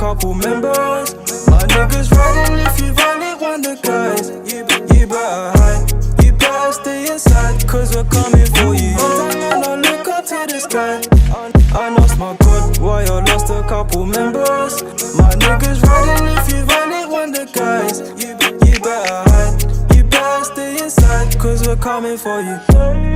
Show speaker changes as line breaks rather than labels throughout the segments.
couple members. My niggas riding if you violate one of the guys. You better hide, you better stay inside, cause we're coming for you. Sometimes I look up to the sky, I lost my God, why I lost a couple members. My niggas riding if you violate one of the guys. You better hide, you better stay inside, cause we're coming for you.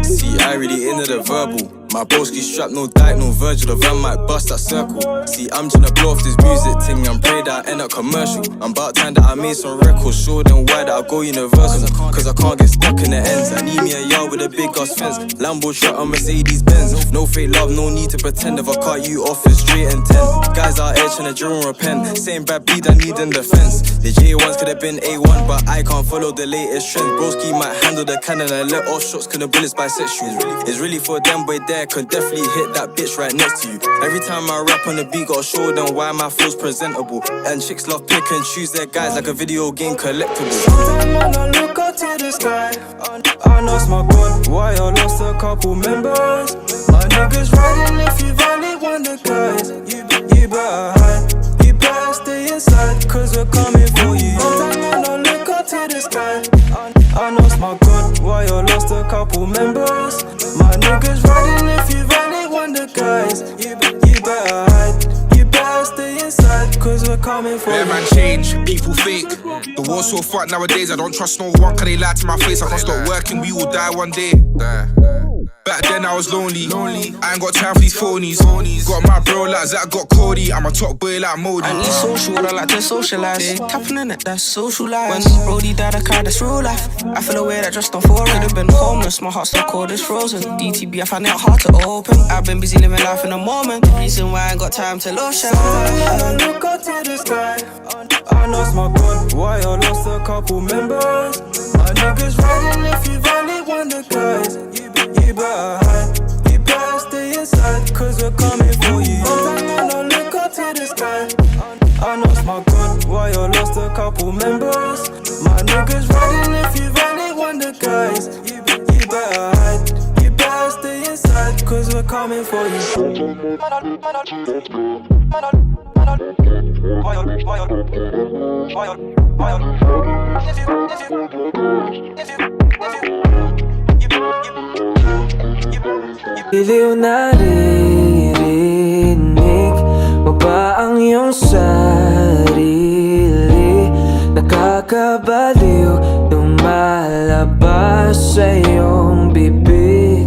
See, I really into the verbal. My broski strapped, no Dyke, no Virgil. The van might bust that circle. See, I'm tryna blow off this music thing and pray that I end up commercial. I'm about time that I made some records, show them why that I go universal. Cause I can't get stuck in the ends. I need me a yard with a big ass fence. Lambo truck on Mercedes Benz. No fake love, no need to pretend. If I cut you off, it's straight and 10. Guys out here tryna drill and repent. Same bad beat I need in defense. The J1s could've been A1, but I can't follow the latest trends. Broski might handle the cannon and let off shots, cause the bullets bisexual. It's really for them, boy, there could definitely hit that bitch right next to you. Every time I rap on the beat, gotta show them why my flow's presentable. And chicks love pick and choose their guys like a video game collectible.
Sometimes when I look up to the sky, I lost my God, why I lost a couple members. My niggas riding if you violate one of the guys. You better hide, you better stay inside, cause we're coming for you. Sometimes when I look up to the sky, I lost my God, why I lost a couple members. My niggas riding if you violate one of the guys. You better hide, you better stay inside, cause we're coming for you.
Man change, people fake. The war's so fucked nowadays, I don't trust no one, cause they lie to my face. I can't stop working, we all die one day. Back then I was lonely. I ain't got time for these phonies. Got my bro like Zach, got Cody. I'm a top boy like Modi.
I need social, I like to socialise. Tapping in it, that's social life. When Brody died, I cried, that's real life. I feel away that just don't fall. Could've been homeless, my heart's still cold, it's frozen. DTB, I find it hard to open. I've been busy living life in the moment. Reason why I ain't got time to lotion.
I look up to the sky, I lost my God, why I lost a couple members. My niggas riding if you violate one of the guys. You better hide, you better stay inside, cause we're coming for you. Sometimes when I look up to the sky, I lost my God, why I lost a couple members. My niggas riding if you violate one of the guys. You better hide, you better stay inside, cause we're coming for you.
Iliw naririnig mo ba ang iyong sarili? Nakakabaliw lumalabas sa iyong bibig.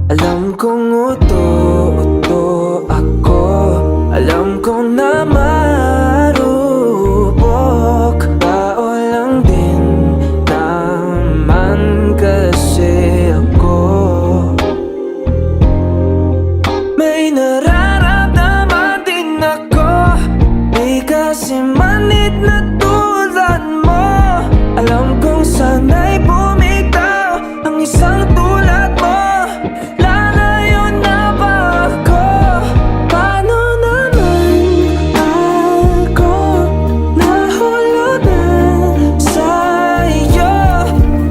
Alam kong uto-uto ako, alam kong na marupok. Tao lang din naman kasi ako. May nararamdaman din ako, may kasimanit na tulad mo. Alam kong sana'y bumitaw ang isang tulad mo. Lalayo na ba ako? Paano naman ako nahulugan sa'yo?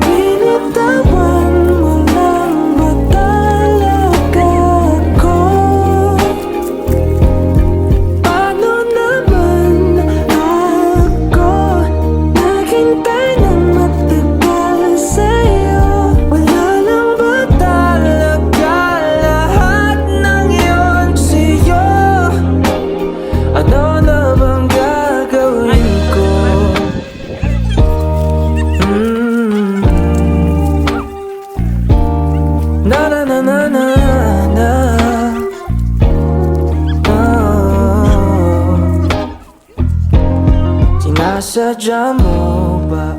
Pinitawan mo lang ba talaga ako? Paano naman ako naghintay ng matagal sa'yo? Wala lang ba talaga lahat ng iyon sa'yo? Ano na bang gagawin ko? Na na na na na na. Sinasadya mo ba